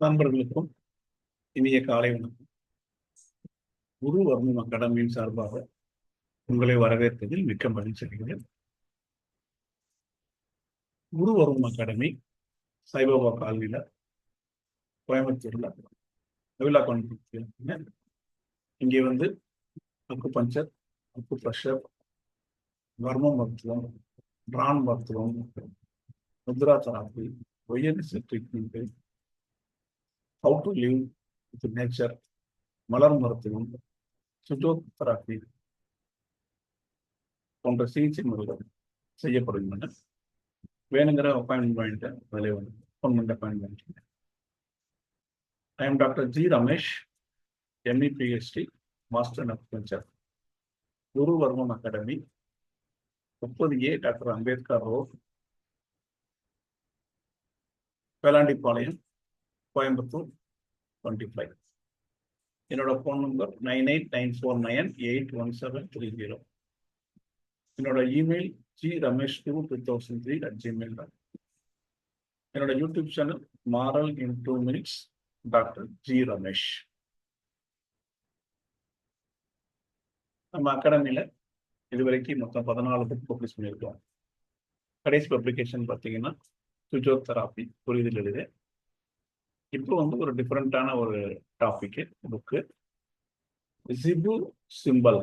நண்பர்களுக்கும் இனிய காலை வணக்கம். குரு வர்மம் அகாடமியின் சார்பாக உங்களை வரவேற்பதில் மிக்க மகிழ்ச்சி அடைகிறேன். குரு வர்மம் அகாடமி சாய்பாபா காலனியில கோயம்புத்தூர்ல நவிலா கான்வென்ட்ல இங்கே வந்து அக்கு பஞ்சர், அக்கு பிரஷர், வர்ம மருத்துவம், பிரான் மருத்துவம், mudra therapy, YNS treatment, how to live with nature, மலர் மருத்துவம், சுட்டோதெராப்பி போன்ற சிகிச்சை முறைகள் செய்யப்படுகின்றன. வேணுங்கிற அப்பாயின்மெண்ட் வாங்கிட்டு அதில் வந்து அப்பாயின்மெண்ட் வாங்கிட்டு. I am doctor G Ramesh, ME PhD, master in acupuncture, Guru Varmam academy, 30A doctor Ambedkar road, Velandipalayam, Coimbatore 25. என்னோட ஃபோன் நம்பர் 9894981730. என்னோட இமெயில் gramesh22003@gmail.com. என்னோட YouTube channel moral in 2 minutes doctor G Ramesh. நம்ம அகாடமியில் இதுவரைக்கும் மொத்தம் 14 புக் பப்ளிஷ் பண்ணியிருக்கோம். கடைசி பப்ளிகேஷன் பார்த்தீங்கன்னா சுஜோதெராப்பி புரிதல் எழுது. இப்போ வந்து ஒரு டிஃப்ரெண்டான ஒரு டாபிக் புக்கு, ஜிபு சிம்பல்,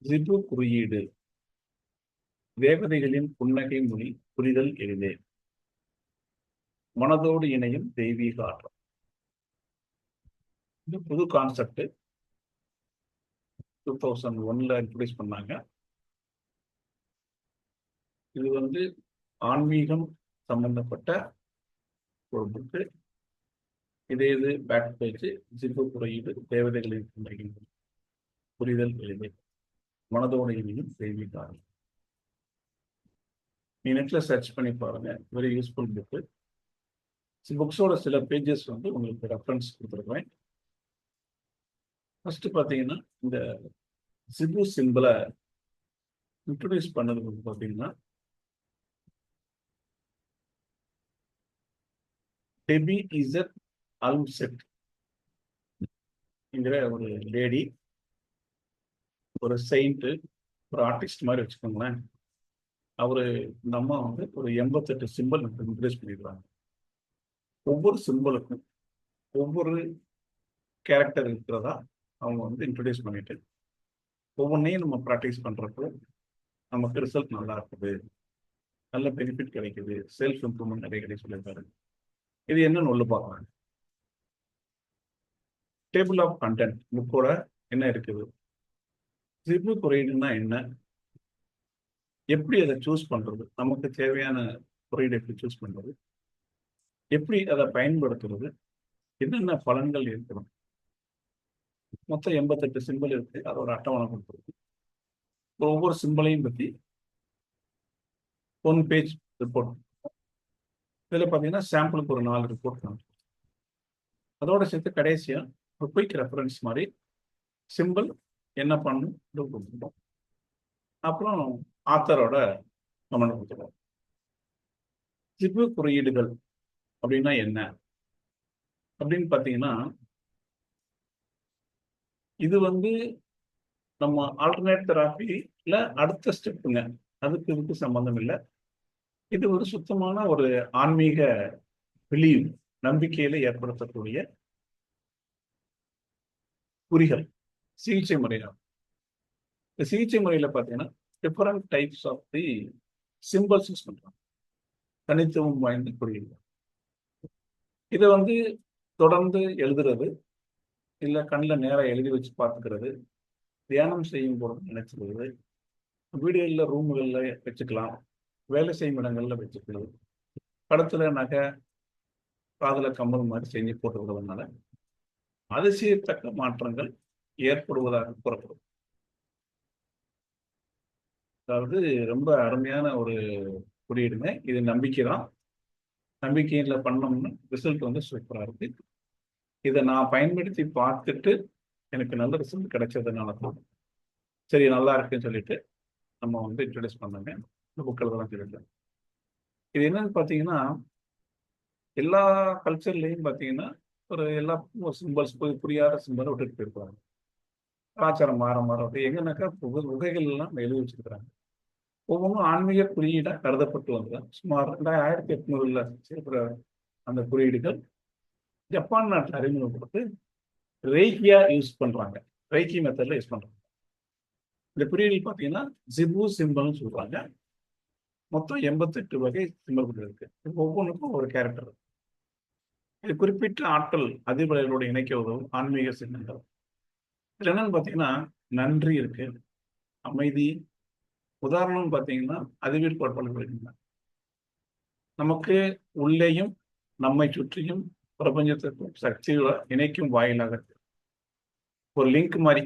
ஜிபு குறியீடு, தேவதைகளின் புன்னகை மொழி புரிதல் எளிதே, மனதோடு இணையும் தெய்வீக ஆற்றல். இந்த புது கான்செப்ட் 2001 இன்ட்ரோடியூஸ் பண்ணாங்க. இது வந்து ஆன்மீகம் சம்பந்தப்பட்ட ஒரு புக்கு. இது பேக் பேஜ், ஜிபு குறியீடு, தேவதைகளின் புன்னகை மொழி புரிதல் எளிதே, மனதோடு இணையும் தெய்வீக ஆற்றல். நீ நெட்ல சர்ச் பண்ணி பாருங்க, வெரி யூஸ்ஃபுல் புக்கு. புக்ஸோட சில பேஜஸ் வந்து உங்களுக்கு ரெஃபரன்ஸ் கொடுத்துருக்கேன். ஃபர்ஸ்ட் பார்த்தீங்கன்னா இந்த ஜிபு சிம்பிளை இன்ட்ரோடியூஸ் பண்ணது பார்த்தீங்கன்னா டெபி இசட் அல்ம்செட் என்கிற ஒரு லேடி, ஒரு செயின்ட்டு, ஒரு ஆர்டிஸ்ட் மாதிரி வச்சுக்கோங்களேன். அவரு இந்த அம்மா வந்து ஒரு 88 சிம்பிள் இன்ட்ரோடியூஸ் பண்ணிடுறாங்க. ஒவ்வொரு சிம்பிளுக்கும் ஒவ்வொரு கேரக்டர் இருக்கிறதா அவங்க வந்து இன்ட்ரோடியூஸ் பண்ணிட்டு ஒவ்வொன்றையும் நம்ம ப்ராக்டிஸ் பண்ணுறப்போ நமக்கு ரிசல்ட் நல்லா இருக்குது, நல்ல பெனிஃபிட் கிடைக்குது, செல்ஃப் இம்ப்ரூவ்மெண்ட் நிறைய கிடைக்க சொல்லியிருக்காரு. இது என்னன்னு ஒன்று பார்க்கலாம். டேபிள் ஆஃப் கண்டென்ட் புக்கோட என்ன இருக்குது, ஜிபு குறியீடுனா என்ன, எப்படி அதை சூஸ் பண்ணுறது, நமக்கு தேவையான குறியீடு எப்படி சூஸ் பண்ணுறது, எப்படி அதை பயன்படுத்துறது, என்னென்ன பலன்கள் இருக்கணும். மொத்தம் 88 சிம்பிள் இருக்கு, அதோட அட்டவணை கொடுத்துருக்கு. ஒவ்வொரு சிம்பிளையும் பற்றி 1 பேஜ் ரிப்போர்ட். இதில் பார்த்தீங்கன்னா சாம்பிளுக்கு ஒரு 4 ரிப்போர்ட் காமிச்சு, அதோட சேர்த்து கடைசியாக ஒரு குயிக் ரெஃபரன்ஸ் மாதிரி சிம்பிள் என்ன பண்ணணும் கொடுத்துருக்கோம். அப்புறம் ஆத்தரோட கமெண்ட் கொடுத்துருக்கோம். ஜிபு குறியீடுகள் அப்படின்னா என்ன அப்படின்னு பார்த்தீங்கன்னா, இது வந்து நம்ம ஆல்டர்னேட் தெராப்பியில் அடுத்த ஸ்டெப்புங்க. அதுக்கு இதுக்கு சம்பந்தம் இல்லை. இது ஒரு சுத்தமான ஒரு ஆன்மீக பிலீவ், நம்பிக்கையில ஏற்படுத்தக்கூடிய குறிகள், சிகிச்சை முறைகள். இந்த சிகிச்சை முறையில பார்த்தீங்கன்னா different types of the simples use பண்றாங்க, தனித்துவம் வாய்ந்த குறியீடுகள். இதை வந்து தொடர்ந்து எழுதுறது, இல்லை கண்ணில் நேராக எழுதி வச்சு பார்த்துக்கிறது, தியானம் செய்யும் போது நினைச்சுக்கிறது, வீடுகளில் ரூமுகளில் வச்சுக்கலாம், வேலை செய்யும் இடங்கள்ல வச்சுக்கிறது, படத்துல நகை, காதல கம்பல் மாதிரி செஞ்சு போட்டுக்கிறதுனால அதிசயத்தக்க மாற்றங்கள் ஏற்படுவதாக கூறப்படும். அதாவது ரொம்ப அருமையான ஒரு குறியீடுங்க. இது நம்பிக்கை தான். நம்பிக்கையில பண்ணோம்னா ரிசல்ட் வந்து சூப்பராக இருக்கு. இதை நான் பயன்படுத்தி பார்த்துட்டு எனக்கு நல்ல ரிசல்ட் கிடைச்சதுனால தான் சரி நல்லா இருக்குன்னு சொல்லிட்டு நம்ம வந்து இன்ட்ரடியூஸ் பண்ணாங்க. இந்த புக்கில் தான் சொல்லியிருக்கேன். இது என்னன்னு பார்த்தீங்கன்னா, எல்லா கல்ச்சர்லையும் பார்த்தீங்கன்னா ஒரு எல்லா சிம்பிள்ஸ் புரியாத சிம்பிளை விட்டுட்டு போயிருப்பாங்க. கலாச்சாரம் மாற மாற எங்கன்னாக்கா குகைகள் எல்லாம் எழுதி வச்சிருக்கிறாங்க. ஒவ்வொன்றும் ஆன்மீக குறியீடா கருதப்பட்டு வந்தது. சுமார் 1800 செய்யப்படுற அந்த குறியீடுகள் ஜப்பான் நாட்டில் அறிமுகப்படுத்தி ரெய்கியா யூஸ் பண்றாங்க. ரெய்கி மெத்தட்ல யூஸ் பண்றாங்க. இந்த குறியீடு பார்த்தீங்கன்னா ஜிபு சிம்பிள்னு சொல்றாங்க. மொத்தம் 88 வகை சிம்பிள்கள் இருக்கு. ஒவ்வொன்றுக்கும் ஒரு கேரக்டர். இது குறிப்பிட்ட ஆட்கள் அதிபர்களோடு இணைக்க உதவும் ஆன்மீக சின்னங்கள். இதுல என்னன்னு பார்த்தீங்கன்னா நன்றி இருக்கு, அமைதி. உதாரணம் பார்த்தீங்கன்னா அறிவியல் கோட்பாடுகள் இருக்குங்க. நமக்கு உள்ளேயும் நம்மை சுற்றியும் பிரபஞ்சத்திற்கும் சக்தியோட இணைக்கும் வாயிலாக இருக்கு. ஒரு லிங்க் மாதிரி.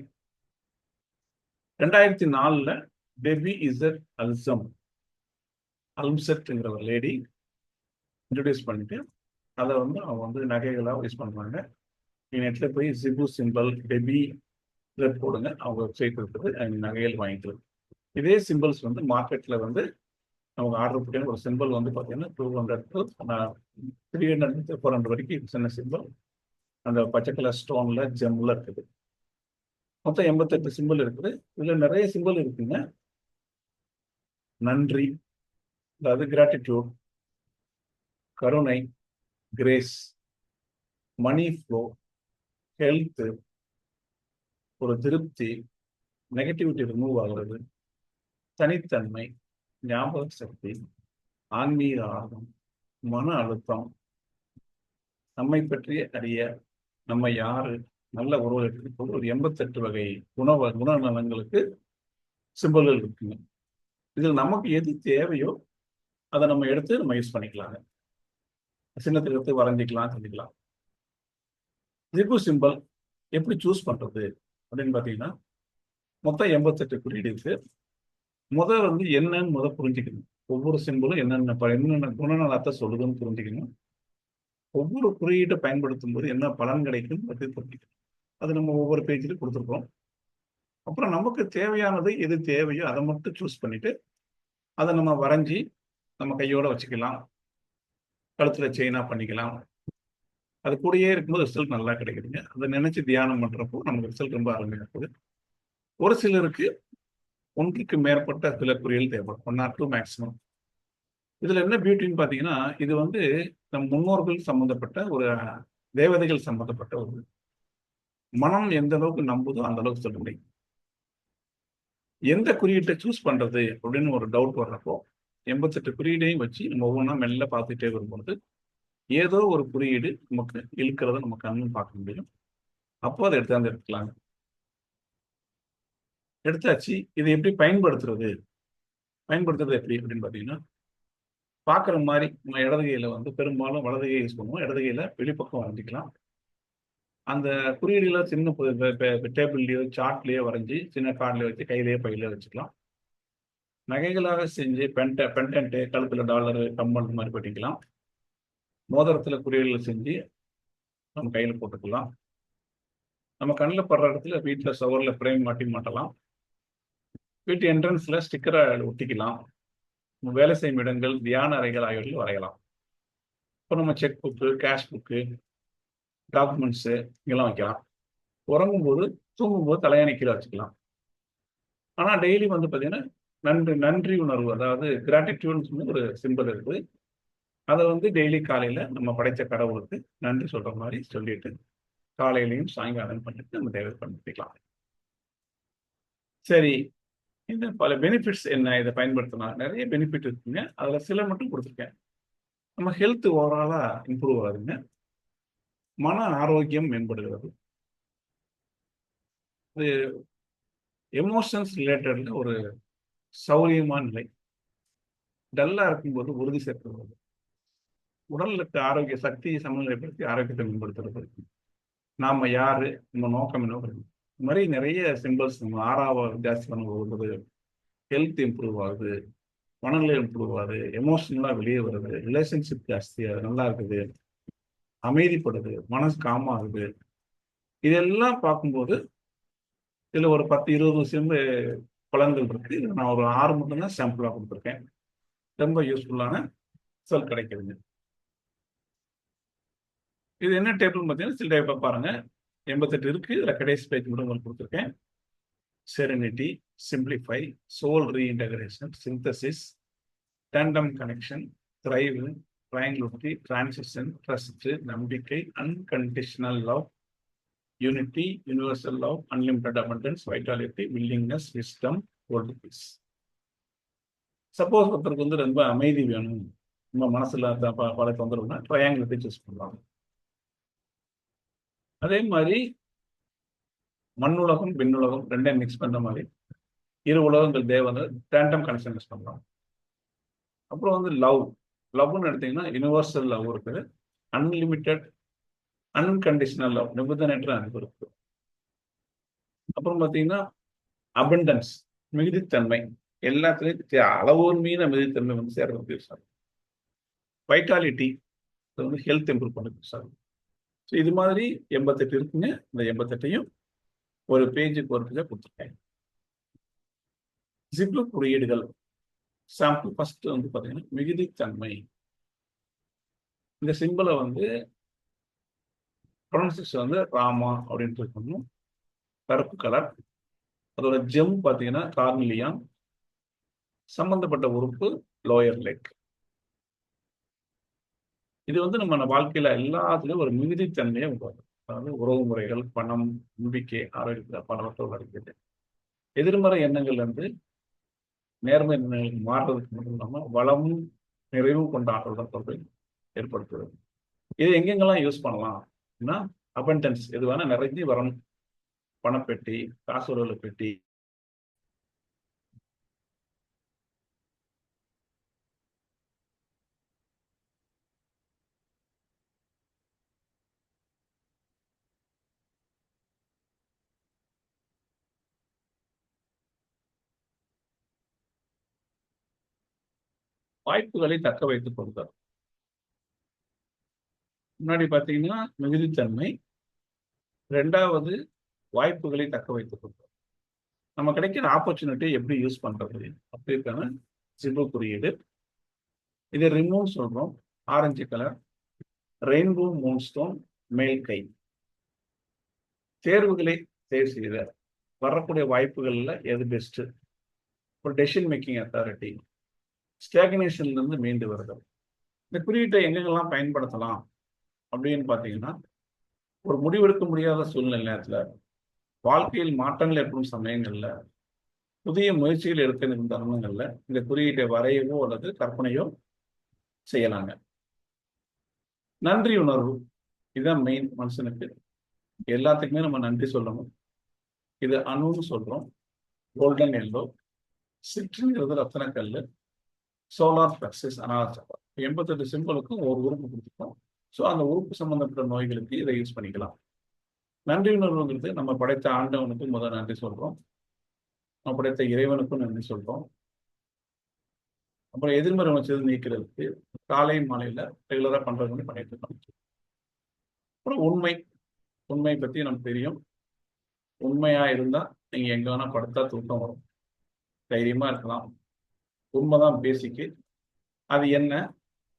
2004 டெபி இசட் அல்ம்செட்ங்கிற ஒரு லேடி இன்ட்ரடியூஸ் பண்ணிட்டு அதை அவங்க நகைகளாக யூஸ் பண்றாங்க. நெட்ல போய் ஜிபு சிம்பிள் டெபி இதை போடுங்க, அவங்க வெப்சைட் இருக்குது, நகைகள் வாங்கிக்கலாம். இதே சிம்பிள்ஸ் மார்க்கெட்ல நமக்கு ஆர்டர் பண்ணி ஒரு சிம்பிள் பார்த்தீங்கன்னா 200 to 300 to 400 வரைக்கும் சின்ன சிம்பிள் அந்த பச்சை கலர் ஸ்டோன்ல ஜெம்ல இருக்குது. மொத்தம் 88 சிம்பிள் இருக்குது. இதுல நிறைய சிம்பிள் இருக்குங்க. நன்றி, அதாவது கிராட்டிடியூட், கருணை, கிரேஸ், மணி ஃப்ளோ, ஹெல்த், ஒரு திருப்தி, நெகட்டிவிட்டி ரிமூவ் ஆகிறது, தனித்தன்மை, ஞாபக சக்தி, ஆன்மீக ஆர்வம், மன அழுத்தம், நம்மை பற்றிய அறிய, நம்ம யாரு, நல்ல உறவு, ஒரு 88 வகை குணநலங்களுக்கு சிம்பிள்கள் இருக்குங்க. இதில் நமக்கு எது தேவையோ அதை நம்ம எடுத்து நம்ம யூஸ் பண்ணிக்கலாங்க. சின்னத்துக்கு எடுத்து வரைஞ்சிக்கலாம், செஞ்சுக்கலாம். ஜிபு சிம்பிள் எப்படி சூஸ் பண்றது அப்படின்னு பார்த்தீங்கன்னா மொத்தம் 88 குறியீடு இருக்கு. என்னன்னு புரிஞ்சுக்கணும். ஒவ்வொரு சிம்பிளும் என்னென்ன குணநலத்தை சொல்லுதுன்னு புரிஞ்சுக்கணும். ஒவ்வொரு குறியீட்டை பயன்படுத்தும் போது என்ன பலன் கிடைக்கும் பற்றி புரிஞ்சுக்கணும். அது நம்ம ஒவ்வொரு பேஜிலும் கொடுத்துருக்கோம். அப்புறம் நமக்கு தேவையானது எது தேவையோ அதை மட்டும் சூஸ் பண்ணிட்டு அதை நம்ம வரைஞ்சி நம்ம கையோட வச்சுக்கலாம், கழுத்துல செயினா பண்ணிக்கலாம். அது கூடயே இருக்கும்போது ரிசல்ட் நல்லா கிடைக்குதுங்க. அதை நினைச்சு தியானம் பண்றப்போ நமக்கு ரிசல்ட் ரொம்ப அருமையா இருக்குது. ஒரு சிலருக்கு ஒன்றுக்கு மேற்பட்ட சில குறியீடு தேவைப்படும், 1 or 2 மேக்சிமம். இதுல என்ன பியூட்டின்னு பாத்தீங்கன்னா இது நம் முன்னோர்கள் சம்பந்தப்பட்ட ஒரு தேவதைகள் சம்பந்தப்பட்ட ஒரு மனம் எந்த அளவுக்கு நம்புதோ அந்த அளவுக்கு சொல்ல முடியும். எந்த குறியீட்டை சூஸ் பண்றது அப்படின்னு ஒரு டவுட் வர்றப்போ 88 குறியீடையும் வச்சு நம்ம ஒவ்வொன்றா மெல்ல பார்த்துட்டே வரும்போது ஏதோ ஒரு குறியீடு நமக்கு இழுக்கிறத நம்ம கண்ணு பார்க்க முடியும். அப்போ அதை எடுக்கலாங்க. எடுத்தாச்சு. இதை எப்படி பயன்படுத்துறது எப்படி அப்படின்னு பாத்தீங்கன்னா பார்க்குற மாதிரி நம்ம இடது கையில பெரும்பாலும் வலது கை யூஸ் பண்ணுவோம். இடது கையில வெளிப்பக்கம் வரைஞ்சிக்கலாம். அந்த குறியீடுல சின்ன டேபிள்லயோ சார்ட்லயோ வரைஞ்சி சின்ன கார்ட்லயோ வச்சு கையிலேயே பையில வச்சுக்கலாம். நகைகளாக செஞ்சு பெண்டன்ட்டு, கழுத்துல டாலரு, கம்மல் மாதிரி பண்ணிக்கலாம். மோதிரத்துல குறியீடுகள் செஞ்சு நம்ம கையில போட்டுக்கலாம். நம்ம கண்ணில் படுற இடத்துல வீட்டில் சுவர்ல ஃப்ரேம் மாட்டலாம். வீட்டு என்ட்ரன்ஸ்ல ஸ்டிக்கரை ஒட்டிக்கலாம். வேலை செய்யும் இடங்கள், தியான அறைகள் ஆகியவற்றில் வரையலாம். இப்போ நம்ம check book, cash book, documents இங்கெல்லாம் வைக்கலாம். உறங்கும்போது, தூங்கும்போது தலையணை கீழே வச்சுக்கலாம். ஆனால் டெய்லி பார்த்தீங்கன்னா நன்றி உணர்வு, அதாவது கிராட்டிடியூட்னு ஒரு சிம்பிள் இருக்குது. அதை டெய்லி காலையில் நம்ம படைத்த கடவுளுக்கு நன்றி சொல்கிற மாதிரி சொல்லிட்டு காலையிலையும் சாயங்காலம் பண்ணிட்டு நம்ம தேவை பண்ணிக்கலாம். சரி, இந்த பல பெனிஃபிட்ஸ் என்ன? இதை பயன்படுத்தினா நிறைய பெனிஃபிட் இருக்குங்க. அதில் சில மட்டும் கொடுத்துருக்கேன். நம்ம ஹெல்த் ஓவராலாக இம்ப்ரூவ் ஆகுதுங்க. மன ஆரோக்கியம் மேம்படுகிறது. இது எமோஷன்ஸ் ரிலேட்டட்ல ஒரு சௌரியமான நிலை. டல்லா இருக்கும்போது உறுதி சேர்க்கிறது, உடல்ல இருக்க ஆரோக்கிய சக்தியை சமநிலைப்படுத்தி ஆரோக்கியத்தை மேம்படுத்துறது, நாம யாரு, நம்ம நோக்கம் என்ன, இந்த மாதிரி நிறைய சிம்பிள்ஸ். நம்ம ஆறாவ ஜாஸ்தி பண்ணும்போது ஹெல்த் இம்ப்ரூவ் ஆகுது, மனநிலை இம்ப்ரூவ் ஆகுது, எமோஷனலா வெளியே வருது, ரிலேஷன்ஷிப் ஜாஸ்தி நல்லா இருக்குது, அமைதிப்படுது, மனசு காம் ஆகுது. இதெல்லாம் பார்க்கும்போது இதுல ஒரு 10-20 பலன்கள் இருக்கு. நான் ஒரு 6 மட்டும்தான் சாம்பிளா கொடுத்துருக்கேன். ரொம்ப யூஸ்ஃபுல்லான ரிசல்ட் கிடைக்குதுங்க. இது என்ன டேபிள்னு பார்த்தீங்கன்னா சில டைப்பை பாருங்க. 88 இருக்கு. இதில் கடைசி பேஜ் கூட உங்களுக்கு கொடுத்துருக்கேன். Serenity, simplify, soul reintegration, synthesis, tandem connection, thrive, triangularity, transition, trust, நம்பிக்கை, unconditional love, unity, universal love, unlimited abundance, vitality, willingness, wisdom, world peace. Suppose ஒருத்தருக்கு வந்து ரொம்ப அமைதி வேணும், நம்ம மனசுல பல தொந்தரவுனா ட்ரையாங்குலரிட்டி சூஸ் பண்ணலாம். அதே மாதிரி மண்ணுலகம் விண்ணுலகம் ரெண்டையும் மிக்ஸ் பண்ற மாதிரி இரு உலகங்கள் தேவதை டேண்டம் கனெக்ஷன் யூஸ் பண்ணலாம். அப்புறம் வந்து லவ்னு எடுத்தீங்கன்னா யூனிவர்சல் லவ் இருக்குது, அன்லிமிட்டெட் அன்கண்டிஷனல் லவ் நிபந்தனையற்ற அன்பு இருக்கு. அப்புறம் பார்த்தீங்கன்னா அபண்டன்ஸ் மிகுதித்தன்மை, எல்லாத்துலேயும் அளவோர் மீன மிகுதித்தன்மை வந்து சேர்றது யூஸ் ஆகும். வைட்டாலிட்டி வந்து ஹெல்த் இம்ப்ரூவ் பண்ண யூஸ் ஆகும். ஸோ இது மாதிரி 88 இருக்குங்க. இந்த 88ஐயும் ஒரு பேஜுக்கு ஒரு பேஜாக கொடுத்துருக்கேன். ஜிப்ல குறியீடுகள் சாம்பிள் ஃபர்ஸ்ட் வந்து பார்த்தீங்கன்னா மிகுதித்தன்மை. இந்த சிம்பிளை வந்து ப்ரொனன்சியேஷன் வந்து ராமா அப்படின்ட்டு இருக்கணும். கருப்பு கலர். அதோட ஜெம் பார்த்தீங்கன்னா கார்னிலியான். சம்பந்தப்பட்ட உறுப்பு லோயர் லெக். இது வந்து நம்ம வாழ்க்கையில எல்லாத்துலயும் ஒரு மிகுதித்தன்மையை உருவாக்கும். அதாவது உறவு முறைகள், பணம், நம்பிக்கை, ஆரோக்கியத்தை பலவற்றோடு அடைக்கிறது. எதிர்மறை எண்ணங்கள் வந்து நேர்மை எண்ணங்களுக்கு மாறுறதுக்கு மட்டும் இல்லாமல் வளமும் நிறைவும் கொண்ட ஆற்றலுடன் தொடர்பை ஏற்படுத்துவது. இது எங்கெங்கெல்லாம் யூஸ் பண்ணலாம் அப்படின்னா அபண்டன்ஸ், எது வேணா நிறைஞ்சு வரணும். பணப்பெட்டி, காசு உறவுல பெட்டி, வாய்ப்புகளை தக்க வைத்துக் கொள்ளுதல். முன்னாடி பார்த்தீங்கன்னா மிகுதித்தன்மை, ரெண்டாவது வாய்ப்புகளை தக்க வைத்துக் கொள்ளுதல். நம்ம கிடைக்கிற ஆப்பர்ச்சுனிட்டி எப்படி யூஸ் பண்றது அப்படிக்கான சிம்பிள் குறியீடு. இதை ரிமூவ் சொல்றோம், ஆரஞ்சு கலர். ரெயின்போ மூன்ஸ்டோன், மேல் கை. தேர்வுகளை தேர்வு செய்த வரக்கூடிய வாய்ப்புகள்ல எது பெஸ்ட். ஒரு டெசிஷன் மேக்கிங் அத்தாரிட்டி, ஸ்டாக்னேஷன்ல இருந்து மீண்டு வருதல். இந்த குறியீட்டை எங்கெங்கெல்லாம் பயன்படுத்தலாம் அப்படின்னு பார்த்தீங்கன்னா, ஒரு முடிவெடுக்க முடியாத சூழ்நிலை நேரத்தில், வாழ்க்கையில் மாற்றங்கள் ஏற்படும் சமயங்கள்ல, புதிய முயற்சிகள் எடுக்க இருக்கும் தருணங்கள்ல இந்த குறியீட்டை வரையவோ அல்லது கற்பனையோ செய்யலாங்க. நன்றி உணர்வு, இதுதான் மெயின். மனுஷனுக்கு எல்லாத்துக்குமே நம்ம நன்றி சொல்லணும். இது அணுன்னு சொல்றோம். Golden yellow. சிற்றுங்கிறது ரத்தன கல். Solar plexus அனாச்சப்பா. 88 சிம்பிளுக்கும் ஒரு உறுப்பு கொடுத்துருக்கோம். ஸோ அந்த உறுப்பு சம்பந்தப்பட்ட நோய்களுக்கு இதை யூஸ் பண்ணிக்கலாம். நன்றி உணர்வுங்கிறது நம்ம படைத்த ஆண்டவனுக்கு முதல் நன்றி சொல்றோம், நம்ம படைத்த இறைவனுக்கும் நன்றி சொல்றோம். அப்புறம் எதிர்மறை உணர்ச்சியை நீக்கிறதுக்கு காலை மாலையில ரெகுலரா பண்றது பண்ணிட்டு இருக்கோம். அப்புறம் உண்மை பத்தி நமக்கு தெரியும். உண்மையா இருந்தா நீங்க எங்க வேணா படுத்தா தூக்கம் வரும், தைரியமா இருக்கலாம். உண்மைதான் பேசிக்கு. அது என்ன,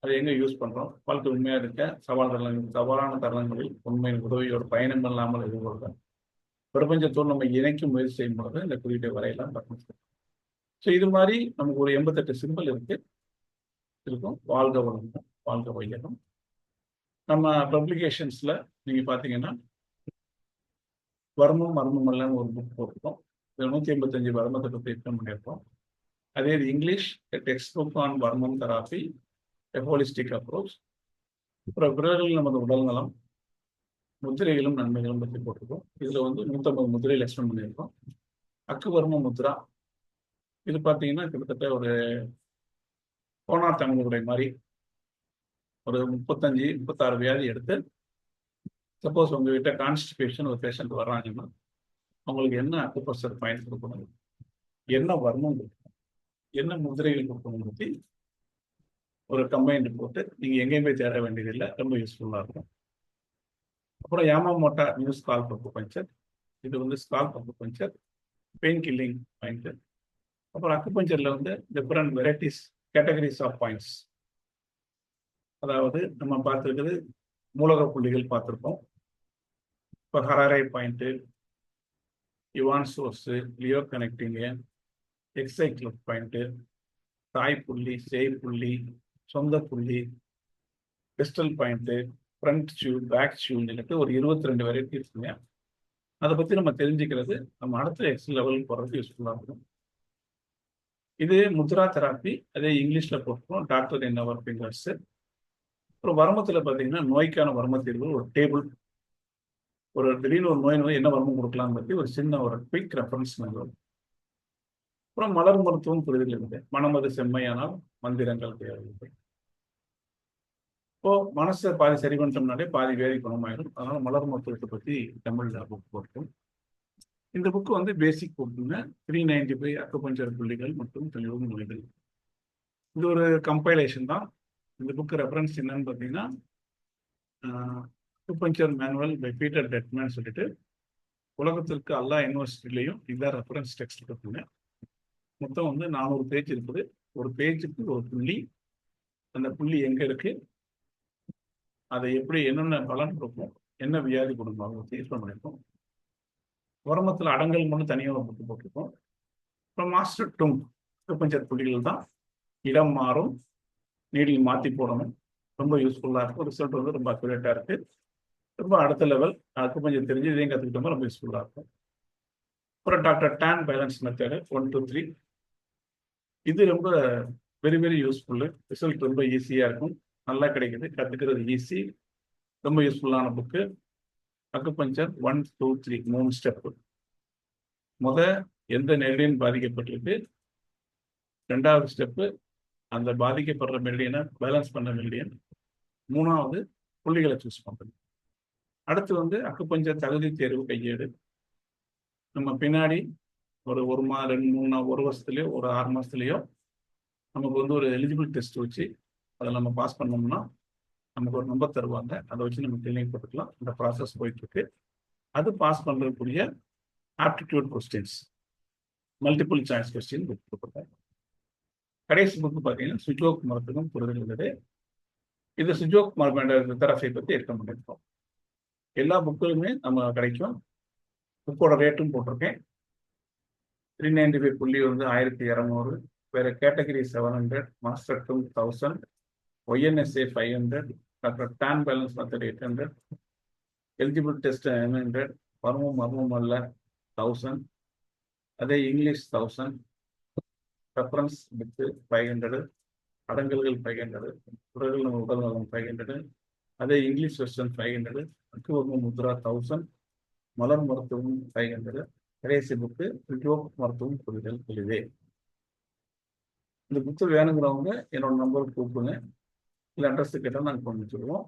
அது எங்க யூஸ் பண்றோம், வாழ்க்கை உண்மையா இருக்க சவாலான தருணங்களில் உண்மையின் உதவியோட பயணம் இல்லாமல் எதிர்கொள்ற பிரபஞ்சத்தோடு நம்ம இணைக்கும் முயற்சி செய்யும் பொழுது இந்த குறியீட்டை வரையலாம். ஸோ இது மாதிரி நமக்கு ஒரு 88 சிம்பிள் இருக்கும். வாழ்க வளமும் வாழ்க வையகம். நம்ம பப்ளிகேஷன்ஸ்ல நீங்க பாத்தீங்கன்னா வர்மம் மர்மம் அல்லன்னு ஒரு புக் போட்டிருக்கோம். 185 வர்மத்தை பற்றி எக்ஸ்பிளைன் பண்ணியிருக்கோம். அதே இது English textbook on Varmam therapy, holistic approach. அப்புறம் விரல்கள் நமது உடல் நலம், முத்திரைகளும் நன்மைகளும் பற்றி போட்டிருக்கோம். இதுல வந்து 150 முத்திரைகள் எக்ஸ்பிளைன் பண்ணியிருக்கோம். அக்குவர்ம முத்ரா, இது பார்த்தீங்கன்னா கிட்டத்தட்ட ஒரு கோனார் தமிழுடைய மாதிரி ஒரு 35-36 வியாதி எடுத்து, சப்போஸ் உங்ககிட்ட கான்ஸ்டிபேஷன் ஒரு பேஷண்ட் வர்றாங்கன்னா அவங்களுக்கு என்ன அக்குப்ரெஷர் பாயிண்ட் கொடுக்கணும், என்ன வர்மம் கொடுக்கணும், என்ன முதிரைகள் கொடுக்கணும் பற்றி ஒரு கம்பைன் போட்டு நீங்கள் எங்கேயுமே தேட வேண்டியதில்லை, ரொம்ப யூஸ்ஃபுல்லாக இருக்கும். அப்புறம் யாமாமோட்டோ நியூ ஸ்கால்ப் அக்குபஞ்சர், இது வந்து scalp acupuncture pain killing point. அப்புறம் அக்குபஞ்சர்ல வந்து different varieties categories of points. அதாவது நம்ம பார்த்துருக்குது மூலக புள்ளிகள் பார்த்துருக்கோம். இப்போ ஹராரே பாயிண்ட்டு, யுவான் சோர்ஸு, லியோ கனெக்டிங்கு, எக்ஸைக்ளப் பாயிண்ட்டு, தாய் புள்ளி, சேய் புள்ளி, சொந்த புள்ளி, பிஸ்டல் பாயிண்ட்டு, ஃப்ரண்ட் ஷூ, பேக் ஷூன்னு சொல்லிட்டு ஒரு 22 வெரைட்டி இருக்குங்க. அதை பற்றி நம்ம தெரிஞ்சுக்கிறது நம்ம அடுத்த எக்ஸல் லெவலுக்கு போகிறதுக்கு யூஸ்ஃபுல்லாக இருக்கும். இது முத்ரா தெராப்பி, அதே இங்கிலீஷில் போட்டுருக்கோம், டாக்டர் இன் அவர் ஃபிங்கர்ஸு. அப்புறம் வர்மத்தில் பார்த்தீங்கன்னா நோய்க்கான வர்ம தீர்வு ஒரு டேபிள், ஒரு திடீர்னு ஒரு நோய் என்ன வர்மம் கொடுக்கலாம்னு பற்றி ஒரு சின்ன ஒரு குயிக் ரெஃபரன்ஸ் வரும். அப்புறம் மலர் மருத்துவம் புரிதல் இருக்குது, மனமது செம்மையானால் மந்திரங்கள் தேவையில்லை. இப்போ மனசை பாதி சரி பண்ணிட்டோம்னாலே பாதி வேதி குணமாயிடும். அதனால மலர் மருத்துவத்தை பற்றி தமிழ்ல புக் போட்டோம். இந்த புக்கு வந்து பேசிக் புக்குங்க. 395 அக்குபஞ்சர் புள்ளிகள் மற்றும் தெளிவு மொழிகள். இது ஒரு கம்பைலேஷன் தான். இந்த புக்கு ரெஃபரன்ஸ் என்னன்னு பார்த்தீங்கன்னா அக்குபஞ்சர் மேனுவல் பை பீட்டர் டெட்மேன் சொல்லிட்டு உலகத்திற்கு எல்லா யூனிவர்சிட்டிலையும் இதான் ரெஃபரன்ஸ் டெக்ஸ்ட் இருக்குங்க. மொத்தம் வந்து 400 பேஜ் இருக்குது. ஒரு பேஜுக்கு ஒரு புள்ளி, அந்த புள்ளி எங்க இருக்கு, அதை எப்படி என்னென்ன பலன் கொடுக்கும், என்ன வியாதி கொடுக்கும் பற்றி யூஸ் பண்ணியிருக்கோம். வர்மத்தில் அடங்கல் மட்டும் தனியாக ஒரு புக்கு போட்டிருக்கோம். அப்புறம் மாஸ்டர் டூங் அக்குபஞ்சர் புள்ளிகள் தான். இடம் மாறும், நீடில் மாற்றி போடணும், ரொம்ப யூஸ்ஃபுல்லாக இருக்கும். ரிசல்ட் வந்து ரொம்ப அக்யூரேட்டாக இருக்குது. ரொம்ப அடுத்த லெவல் அக்குபஞ்சர் தெரிஞ்சு இதையும் கற்றுக்கிட்டோம்னா ரொம்ப யூஸ்ஃபுல்லாக இருக்கும். அப்புறம் doctor Don balance method 1 to 3, இது ரொம்ப வெரி வெரி யூஸ்ஃபுல்லு. ரிசல்ட் ரொம்ப ஈஸியாக இருக்கும், நல்லா கிடைக்குது, கற்றுக்கிறது ஈஸி, ரொம்ப யூஸ்ஃபுல்லான புக்கு. Acupuncture 1, 2, 3 3 step. எந்த மெரிடியன் பாதிக்கப்பட்டிருக்கு, 2வது ஸ்டெப்பு அந்த பாதிக்கப்படுற மெரிடியனை பேலன்ஸ் பண்ண மெரிடியன், 3வது புள்ளிகளை சூஸ் பண்ணுறது. அடுத்து வந்து அக்குபஞ்சர் தகுதி தேர்வு கையேடு. நம்ம பின்னாடி ஒரு 1 மாதம் 2 3 1 வருஷத்துலையோ ஒரு 6 மாதத்துலையோ நமக்கு வந்து ஒரு எலிஜிபிள் டெஸ்ட் வச்சு அதில் நம்ம பாஸ் பண்ணோம்னா நமக்கு ஒரு நம்பர் தருவாங்க. அதை வச்சு நம்ம கிளினிக் போட்டுக்கலாம். இந்த ப்ராசஸ் போயிட்டுருக்கு. அது பாஸ் பண்ணுறதுக்குரிய aptitude questions, multiple choice question book கொடுத்துருக்காங்க. கடைசி புக்கு பார்த்தீங்கன்னா சுஜோக் மருத்துவம் புரிதல் இருக்குது. இது சுஜோக் மருத்துவ தெரப்பி பற்றி எடுக்க முடியிருக்கோம். எல்லா புக்குகளுமே நம்ம கிடைக்கும். புக்கோட ரேட்டும் போட்டிருக்கேன். 395 புள்ளி வந்து 1200, வேற category 700, master 1000, YNSA 500, doctor Don balance method 800, eligible test 900, மர்மம் அல்ல 1000, அதே இங்கிலீஷ் 1000, ரெஃபரன்ஸ் புக்கு 500, அடங்கல்கள் 500, உடல் நலம் 500, அதே இங்கிலீஷ் வெர்ஷன் 500, அக்குவர்ம முத்ரா 1000, மலர் மருத்துவம் 500, கடைசி புக்கு சுஜோக் மருத்துவம் புரிதல் தெளிவே. இந்த புக்கு வேணுங்கிறவங்க என்னோட நம்பருக்கு கூப்பிடுங்க, இல்லை அட்ரஸ் கேட்டால் நாங்கள் கொண்டு சொல்லுவோம்.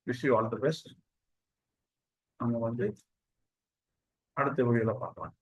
Wish you all the best. நம்ம வந்து அடுத்த வீடியோவில் பார்க்கலாம்.